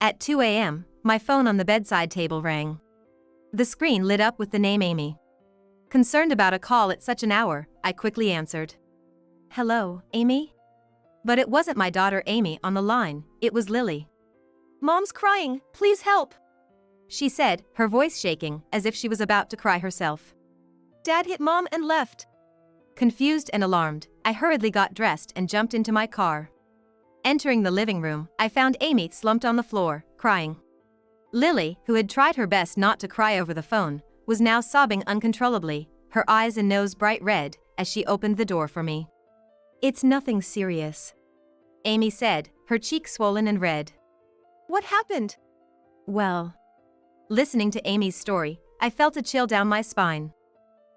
At 2 a.m., my phone on the bedside table rang. The screen lit up with the name Amy. Concerned about a call at such an hour, I quickly answered. "Hello, Amy?" But it wasn't my daughter Amy on the line, it was Lily. "Mom's crying, please help," she said, her voice shaking, as if she was about to cry herself. "Dad hit Mom and left." Confused and alarmed, I hurriedly got dressed and jumped into my car. Entering the living room, I found Amy slumped on the floor, crying. Lily, who had tried her best not to cry over the phone, was now sobbing uncontrollably, her eyes and nose bright red, as she opened the door for me. "It's nothing serious," Amy said, her cheeks swollen and red. "What happened?" "Well..." Listening to Amy's story, I felt a chill down my spine.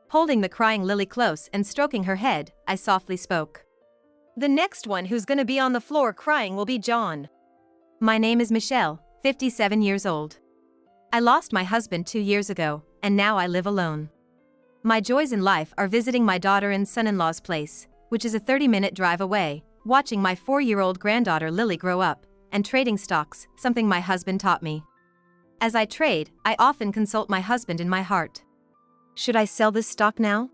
Holding the crying Lily close and stroking her head, I softly spoke. "The next one who's gonna be on the floor crying will be John. My name is Michelle, 57 years old. I lost my husband 2 years ago, and now I live alone. My joys in life are visiting my daughter and son-in-law's place, which is a 30-minute drive away, watching my 4-year-old granddaughter Lily grow up, and trading stocks, something my husband taught me. As I trade, I often consult my husband in my heart. Should I sell this stock now?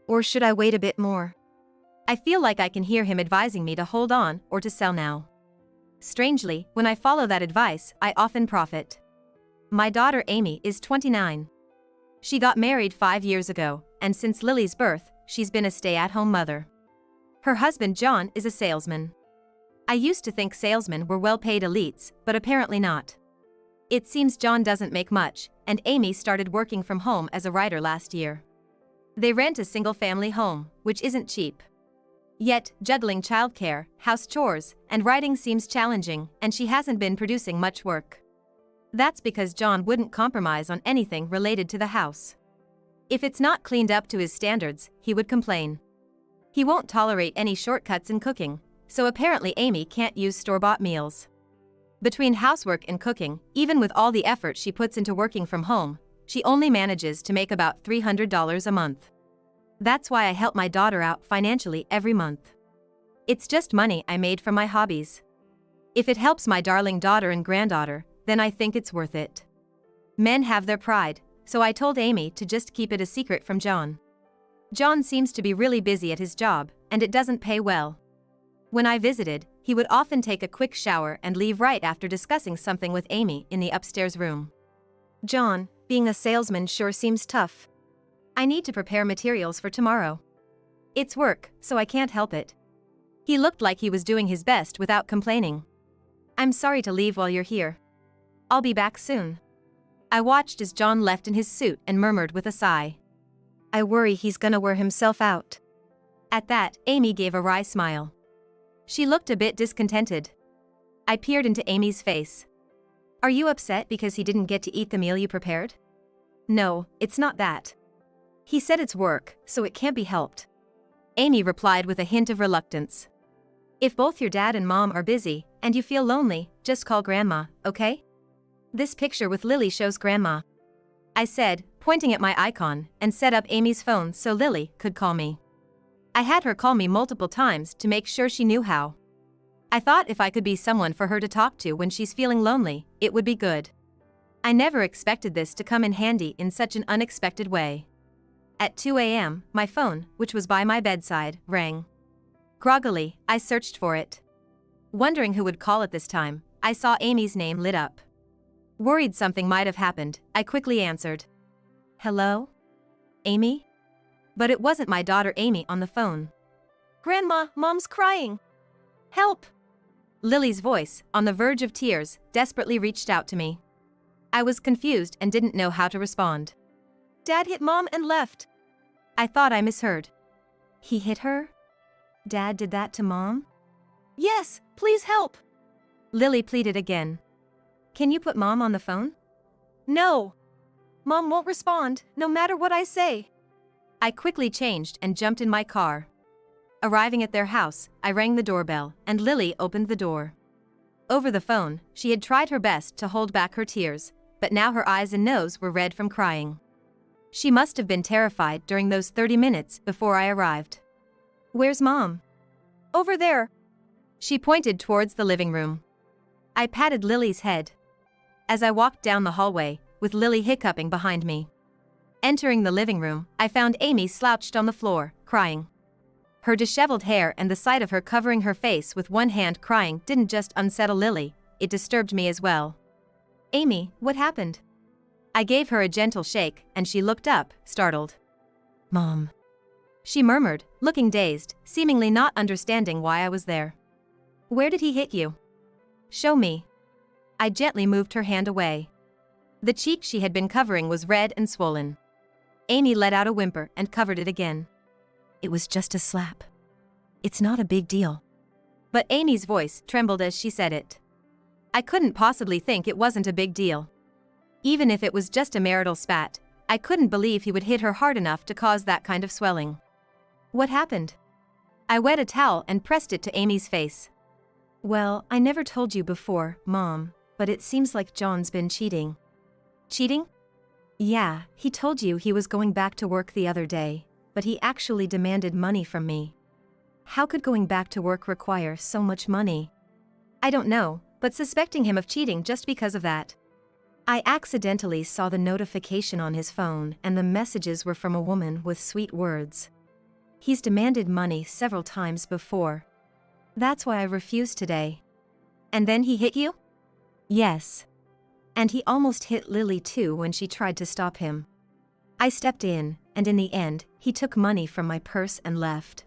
Or should I wait a bit more? I feel like I can hear him advising me to hold on or to sell now. Strangely, when I follow that advice, I often profit. My daughter Amy is 29. She got married 5 years ago, and since Lily's birth, she's been a stay-at-home mother. Her husband John is a salesman. I used to think salesmen were well-paid elites, but apparently not. It seems John doesn't make much, and Amy started working from home as a writer last year. They rent a single-family home, which isn't cheap. Yet, juggling childcare, house chores, and writing seems challenging, and she hasn't been producing much work. That's because John wouldn't compromise on anything related to the house. If it's not cleaned up to his standards, he would complain. He won't tolerate any shortcuts in cooking, so apparently Amy can't use store-bought meals. Between housework and cooking, even with all the effort she puts into working from home, she only manages to make about $300 a month. That's why I help my daughter out financially every month. It's just money I made from my hobbies. If it helps my darling daughter and granddaughter, then I think it's worth it. Men have their pride, so I told Amy to just keep it a secret from John. John seems to be really busy at his job, and it doesn't pay well. When I visited, he would often take a quick shower and leave right after discussing something with Amy in the upstairs room. John, being a salesman sure seems tough. I need to prepare materials for tomorrow. It's work, so I can't help it. He looked like he was doing his best without complaining. I'm sorry to leave while you're here. I'll be back soon. I watched as John left in his suit and murmured with a sigh. I worry he's gonna wear himself out. At that, Amy gave a wry smile. She looked a bit discontented. I peered into Amy's face. Are you upset because he didn't get to eat the meal you prepared? No, it's not that. He said it's work, so it can't be helped. Amy replied with a hint of reluctance. If both your dad and mom are busy, and you feel lonely, just call Grandma, okay? This picture with Lily shows Grandma, I said, pointing at my icon, and set up Amy's phone so Lily could call me. I had her call me multiple times to make sure she knew how. I thought if I could be someone for her to talk to when she's feeling lonely, it would be good. I never expected this to come in handy in such an unexpected way. At 2 a.m., my phone, which was by my bedside, rang. Groggily, I searched for it. Wondering who would call at this time, I saw Amy's name lit up. Worried something might have happened, I quickly answered. Hello? Amy? But it wasn't my daughter Amy on the phone. Grandma, Mom's crying. Help! Lily's voice, on the verge of tears, desperately reached out to me. I was confused and didn't know how to respond. Dad hit Mom and left. I thought I misheard. He hit her? Dad did that to Mom? Yes, please help. Lily pleaded again. Can you put Mom on the phone? No. Mom won't respond, no matter what I say. I quickly changed and jumped in my car. Arriving at their house, I rang the doorbell, and Lily opened the door. Over the phone, she had tried her best to hold back her tears, but now her eyes and nose were red from crying. She must have been terrified during those 30 minutes before I arrived. Where's Mom? Over there. She pointed towards the living room. I patted Lily's head. as I walked down the hallway, with Lily hiccuping behind me. Entering the living room, I found Amy slouched on the floor, crying. Her disheveled hair and the sight of her covering her face with one hand crying didn't just unsettle Lily, it disturbed me as well. "Amy, what happened?" I gave her a gentle shake, and she looked up, startled. "Mom," she murmured, looking dazed, seemingly not understanding why I was there. "Where did he hit you?" "Show me." I gently moved her hand away. The cheek she had been covering was red and swollen. Amy let out a whimper and covered it again. "It was just a slap. It's not a big deal." But Amy's voice trembled as she said it. I couldn't possibly think it wasn't a big deal. Even if it was just a marital spat, I couldn't believe he would hit her hard enough to cause that kind of swelling. "What happened?" I wet a towel and pressed it to Amy's face. "Well, I never told you before, Mom, but it seems like John's been cheating." "Cheating?" "Yeah, he told you he was going back to work the other day, but he actually demanded money from me." "How could going back to work require so much money?" "I don't know, but suspecting him of cheating just because of that." I accidentally saw the notification on his phone, and the messages were from a woman with sweet words. "He's demanded money several times before. That's why I refused today." "And then he hit you?" "Yes. And he almost hit Lily too when she tried to stop him. I stepped in, and in the end, he took money from my purse and left."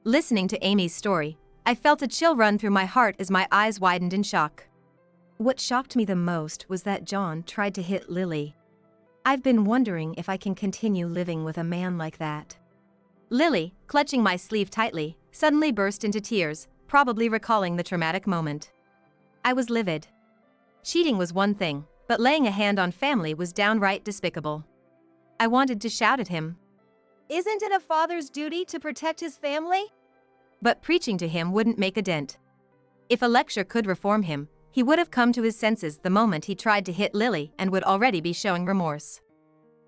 Listening to Amy's story, I felt a chill run through my heart as my eyes widened in shock. What shocked me the most was that John tried to hit Lily. I've been wondering if I can continue living with a man like that. Lily, clutching my sleeve tightly, suddenly burst into tears, probably recalling the traumatic moment. I was livid. Cheating was one thing, but laying a hand on family was downright despicable. I wanted to shout at him. "Isn't it a father's duty to protect his family?" But preaching to him wouldn't make a dent. If a lecture could reform him, he would have come to his senses the moment he tried to hit Lily and would already be showing remorse.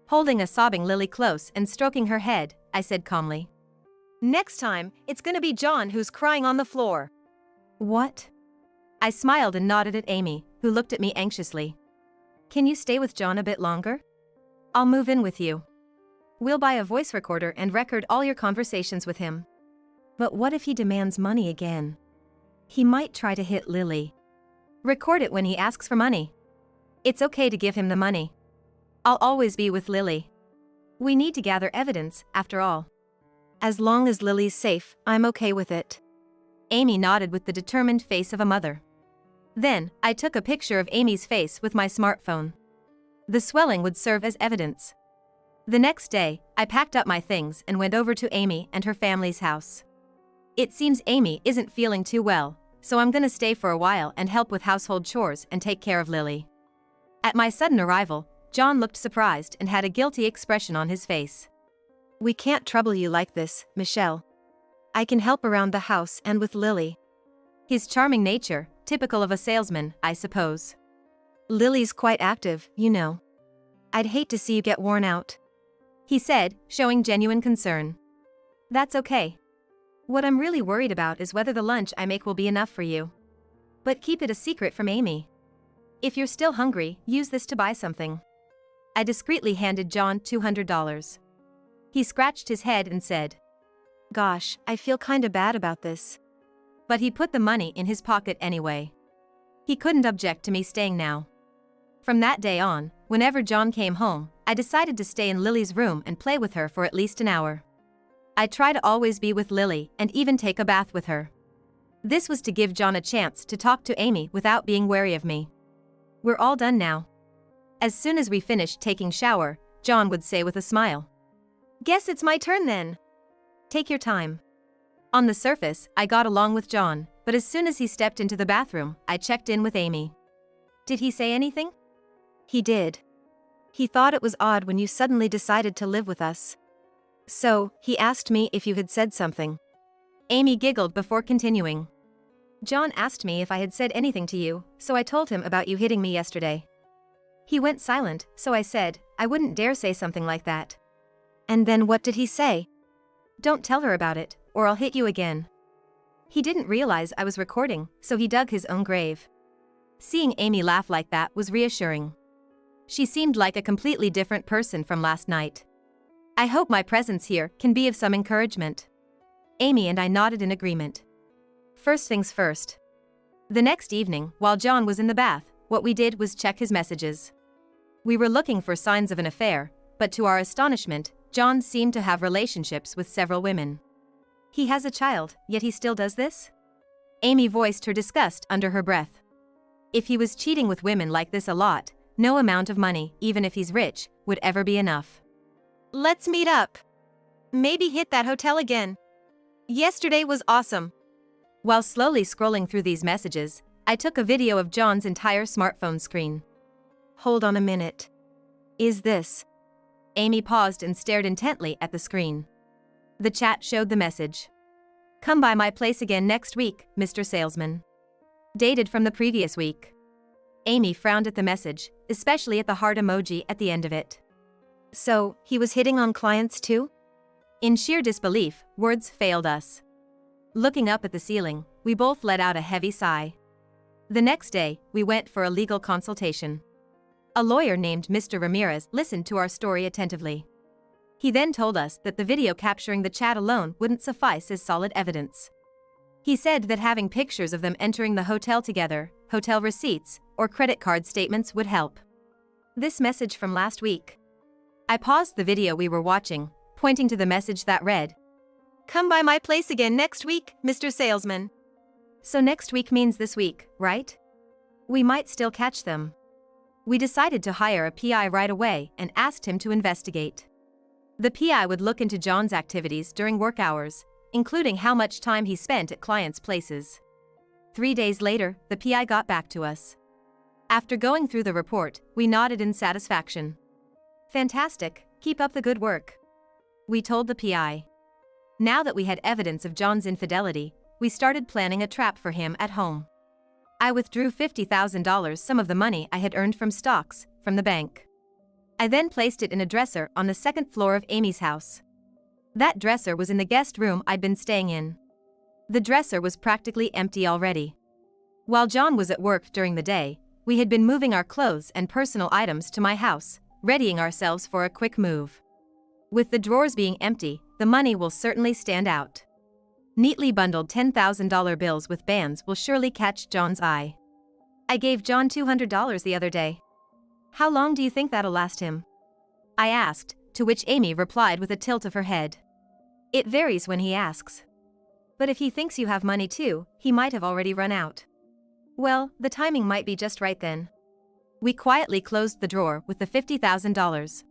Holding a sobbing Lily close and stroking her head, I said calmly, "Next time, it's gonna be John who's crying on the floor." "What?" I smiled and nodded at Amy, who looked at me anxiously. "Can you stay with John a bit longer? I'll move in with you. We'll buy a voice recorder and record all your conversations with him." "But what if he demands money again? He might try to hit Lily." "Record it when he asks for money. It's okay to give him the money. I'll always be with Lily. We need to gather evidence, after all." "As long as Lily's safe, I'm okay with it." Amy nodded with the determined face of a mother. Then, I took a picture of Amy's face with my smartphone. The swelling would serve as evidence. The next day, I packed up my things and went over to Amy and her family's house. It seems Amy isn't feeling too well, so I'm gonna stay for a while and help with household chores and take care of Lily. At my sudden arrival, John looked surprised and had a guilty expression on his face. "We can't trouble you like this, Michelle. I can help around the house and with Lily." His charming nature, typical of a salesman, I suppose. "Lily's quite active, you know. I'd hate to see you get worn out," he said, showing genuine concern. "That's okay. What I'm really worried about is whether the lunch I make will be enough for you. But keep it a secret from Amy. If you're still hungry, use this to buy something." I discreetly handed John $200. He scratched his head and said, "Gosh, I feel kinda bad about this." But he put the money in his pocket anyway. He couldn't object to me staying now. From that day on, whenever John came home, I decided to stay in Lily's room and play with her for at least an hour. I try to always be with Lily and even take a bath with her. This was to give John a chance to talk to Amy without being wary of me. "We're all done now." As soon as we finished taking shower, John would say with a smile, "Guess it's my turn then." "Take your time." On the surface, I got along with John, but as soon as he stepped into the bathroom, I checked in with Amy. "Did he say anything?" "He did. He thought it was odd when you suddenly decided to live with us. So, he asked me if you had said something." Amy giggled before continuing. "John asked me if I had said anything to you, so I told him about you hitting me yesterday. He went silent, so I said, I wouldn't dare say something like that." "And then what did he say?" "Don't tell her about it, or I'll hit you again." He didn't realize I was recording, so he dug his own grave. Seeing Amy laugh like that was reassuring. She seemed like a completely different person from last night. I hope my presence here can be of some encouragement. Amy and I nodded in agreement. First things first. The next evening, while John was in the bath, what we did was check his messages. We were looking for signs of an affair, but to our astonishment, John seemed to have relationships with several women. He has a child, yet he still does this? Amy voiced her disgust under her breath. If he was cheating with women like this a lot, no amount of money, even if he's rich, would ever be enough. Let's meet up. Maybe hit that hotel again. Yesterday was awesome. While slowly scrolling through these messages, I took a video of John's entire smartphone screen. Hold on a minute. Is this? Amy paused and stared intently at the screen. The chat showed the message. Come by my place again next week, Mr. Salesman. Dated from the previous week. Amy frowned at the message, especially at the heart emoji at the end of it. So, he was hitting on clients too? In sheer disbelief, words failed us. Looking up at the ceiling, we both let out a heavy sigh. The next day, we went for a legal consultation. A lawyer named Mr. Ramirez listened to our story attentively. He then told us that the video capturing the chat alone wouldn't suffice as solid evidence. He said that having pictures of them entering the hotel together, hotel receipts, or credit card statements would help. This message from last week. I paused the video we were watching, pointing to the message that read, "Come by my place again next week, Mr. Salesman." So next week means this week, right? We might still catch them. We decided to hire a PI right away and asked him to investigate. The PI would look into John's activities during work hours, including how much time he spent at clients' places. 3 days later, the PI got back to us. After going through the report, we nodded in satisfaction. Fantastic, keep up the good work. We told the PI. Now that we had evidence of John's infidelity, we started planning a trap for him at home. I withdrew $50,000, some of the money I had earned from stocks, from the bank. I then placed it in a dresser on the second floor of Amy's house. That dresser was in the guest room I'd been staying in. The dresser was practically empty already. While John was at work during the day, we had been moving our clothes and personal items to my house, readying ourselves for a quick move. With the drawers being empty, the money will certainly stand out. Neatly bundled $10,000 bills with bands will surely catch John's eye. I gave John $200 the other day. How long do you think that'll last him? I asked, to which Amy replied with a tilt of her head. It varies when he asks. But if he thinks you have money too, he might have already run out. Well, the timing might be just right then. We quietly closed the drawer with the $50,000.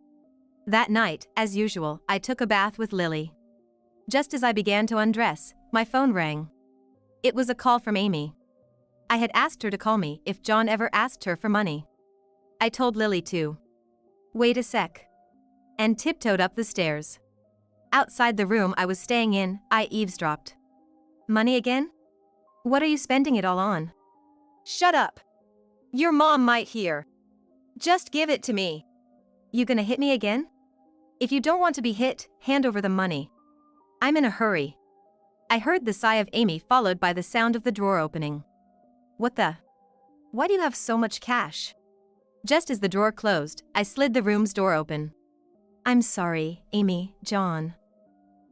That night, as usual, I took a bath with Lily. Just as I began to undress, my phone rang. It was a call from Amy. I had asked her to call me if John ever asked her for money. I told Lily to wait a sec, and tiptoed up the stairs. Outside the room I was staying in, I eavesdropped. Money again? What are you spending it all on? Shut up. Your mom might hear. Just give it to me. You gonna hit me again? If you don't want to be hit, hand over the money. I'm in a hurry. I heard the sigh of Amy followed by the sound of the drawer opening. What the? Why do you have so much cash? Just as the drawer closed, I slid the room's door open. I'm sorry, Amy, John.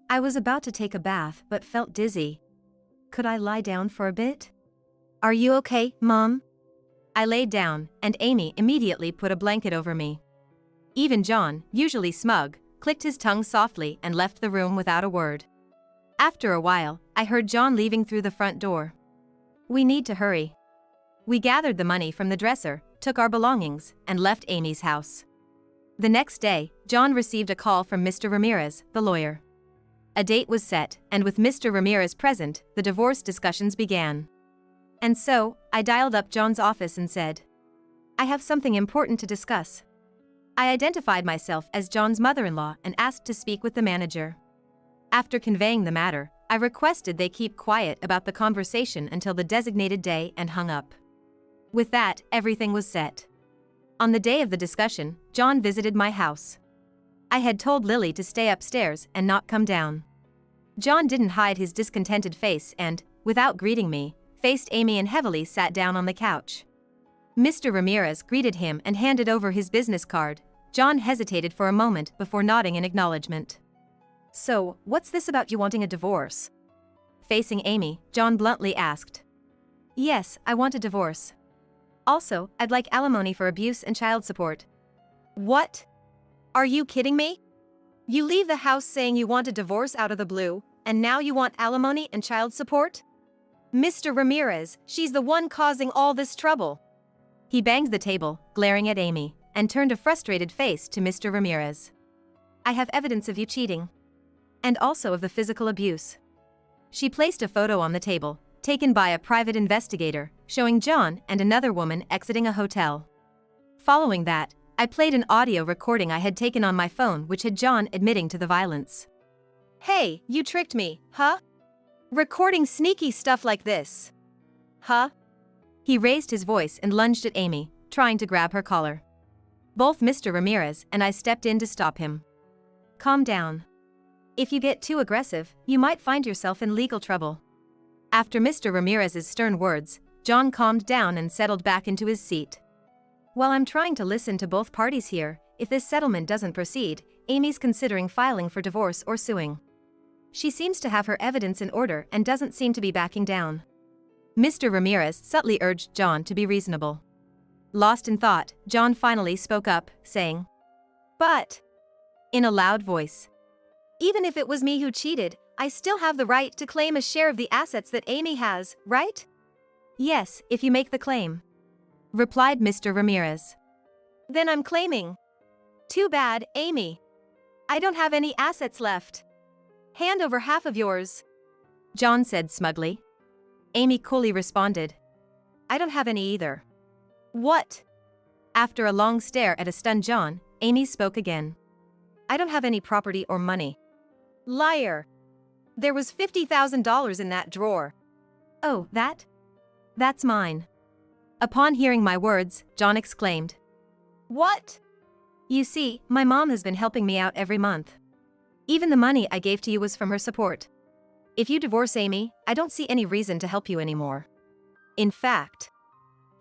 I was about to take a bath but felt dizzy. Could I lie down for a bit? Are you okay, Mom? I laid down, and Amy immediately put a blanket over me. Even John, usually smug, clicked his tongue softly and left the room without a word. After a while, I heard John leaving through the front door. We need to hurry. We gathered the money from the dresser, took our belongings, and left Amy's house. The next day, John received a call from Mr. Ramirez, the lawyer. A date was set, and with Mr. Ramirez present, the divorce discussions began. And so, I dialed up John's office and said, I have something important to discuss. I identified myself as John's mother-in-law and asked to speak with the manager. After conveying the matter, I requested they keep quiet about the conversation until the designated day and hung up. With that, everything was set. On the day of the discussion, John visited my house. I had told Lily to stay upstairs and not come down. John didn't hide his discontented face and, without greeting me, faced Amy and heavily sat down on the couch. Mr. Ramirez greeted him and handed over his business card. John hesitated for a moment before nodding in acknowledgement. "So, what's this about you wanting a divorce?" Facing Amy, John bluntly asked. "Yes, I want a divorce. Also, I'd like alimony for abuse and child support." "What? Are you kidding me? You leave the house saying you want a divorce out of the blue, and now you want alimony and child support? Mr. Ramirez, she's the one causing all this trouble." He banged the table, glaring at Amy, and turned a frustrated face to Mr. Ramirez. "I have evidence of you cheating. And also of the physical abuse." She placed a photo on the table, taken by a private investigator, showing John and another woman exiting a hotel. Following that, I played an audio recording I had taken on my phone which had John admitting to the violence. "Hey, you tricked me, huh? Recording sneaky stuff like this. Huh?" He raised his voice and lunged at Amy, trying to grab her collar. Both Mr. Ramirez and I stepped in to stop him. "Calm down. If you get too aggressive, you might find yourself in legal trouble." After Mr. Ramirez's stern words, John calmed down and settled back into his seat. "While I'm trying to listen to both parties here, if this settlement doesn't proceed, Amy's considering filing for divorce or suing. She seems to have her evidence in order and doesn't seem to be backing down." Mr. Ramirez subtly urged John to be reasonable. Lost in thought, John finally spoke up, saying, "But," in a loud voice, "even if it was me who cheated, I still have the right to claim a share of the assets that Amy has, right?" "Yes, if you make the claim," replied Mr. Ramirez. "Then I'm claiming." "Too bad, Amy. I don't have any assets left. Hand over half of yours," John said smugly. Amy coolly responded, "I don't have any either." "What?" After a long stare at a stunned John, Amy spoke again. "I don't have any property or money." "Liar. There was $50,000 in that drawer." "Oh, that's mine." Upon hearing my words, John exclaimed, "What?" "You see, my mom has been helping me out every month. Even the money I gave to you was from her support. If you divorce Amy, I don't see any reason to help you anymore. In fact,"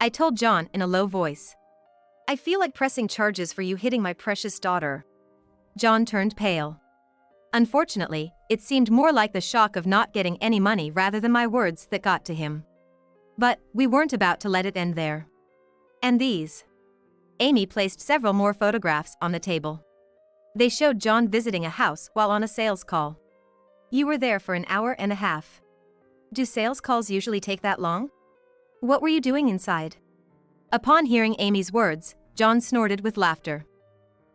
I told John in a low voice, "I feel like pressing charges for you hitting my precious daughter." John turned pale. Unfortunately, it seemed more like the shock of not getting any money rather than my words that got to him. But we weren't about to let it end there. "And these." Amy placed several more photographs on the table. They showed John visiting a house while on a sales call. "You were there for an hour and a half. Do sales calls usually take that long? What were you doing inside?" Upon hearing Amy's words, John snorted with laughter.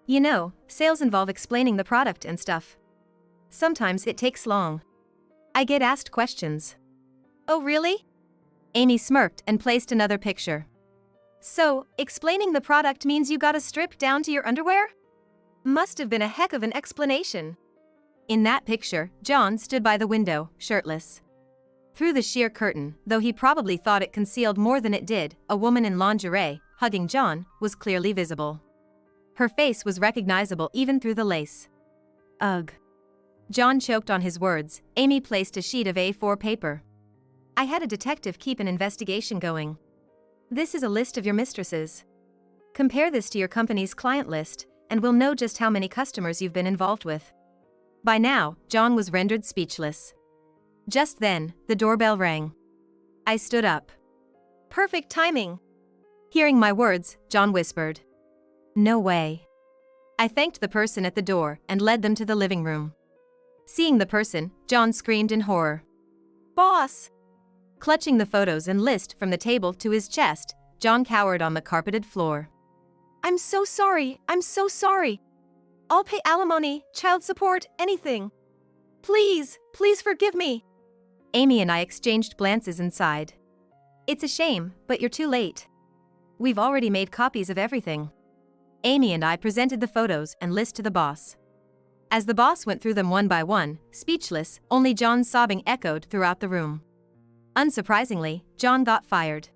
"You know, sales involve explaining the product and stuff. Sometimes it takes long. I get asked questions." "Oh really?" Amy smirked and placed another picture. "So, explaining the product means you gotta strip down to your underwear? Must have been a heck of an explanation." In that picture, John stood by the window, shirtless. Through the sheer curtain, though he probably thought it concealed more than it did, a woman in lingerie, hugging John, was clearly visible. Her face was recognizable even through the lace. "Ugh." John choked on his words. Amy placed a sheet of A4 paper. "I had a detective keep an investigation going. This is a list of your mistresses. Compare this to your company's client list, and we'll know just how many customers you've been involved with." By now, John was rendered speechless. Just then, the doorbell rang. I stood up. "Perfect timing." Hearing my words, John whispered, "No way." I thanked the person at the door and led them to the living room. Seeing the person, John screamed in horror. "Boss!" Clutching the photos and list from the table to his chest, John cowered on the carpeted floor. I'm so sorry. I'll pay alimony, child support, anything. Please forgive me." Amy and I exchanged glances inside. "It's a shame, but you're too late. We've already made copies of everything." Amy and I presented the photos and list to the boss. As the boss went through them one by one, speechless, only John's sobbing echoed throughout the room. Unsurprisingly, John got fired.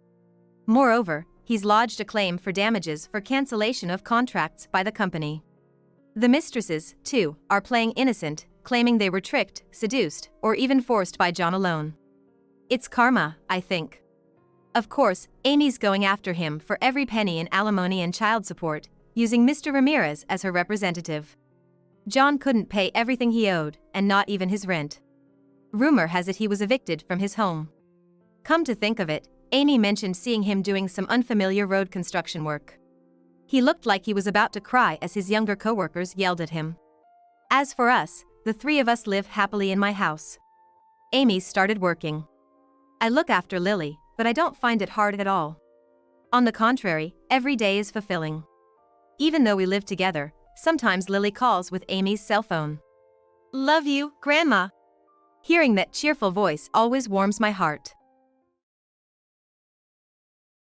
Moreover, he's lodged a claim for damages for cancellation of contracts by the company. The mistresses, too, are playing innocent, claiming they were tricked, seduced, or even forced by John alone. It's karma, I think. Of course, Amy's going after him for every penny in alimony and child support, using Mr. Ramirez as her representative. John couldn't pay everything he owed, and not even his rent. Rumor has it he was evicted from his home. Come to think of it, Amy mentioned seeing him doing some unfamiliar road construction work. He looked like he was about to cry as his younger coworkers yelled at him. As for us, the three of us live happily in my house. Amy started working. I look after Lily, but I don't find it hard at all. On the contrary, every day is fulfilling. Even though we live together, sometimes Lily calls with Amy's cell phone. Love you, Grandma. Hearing that cheerful voice always warms my heart.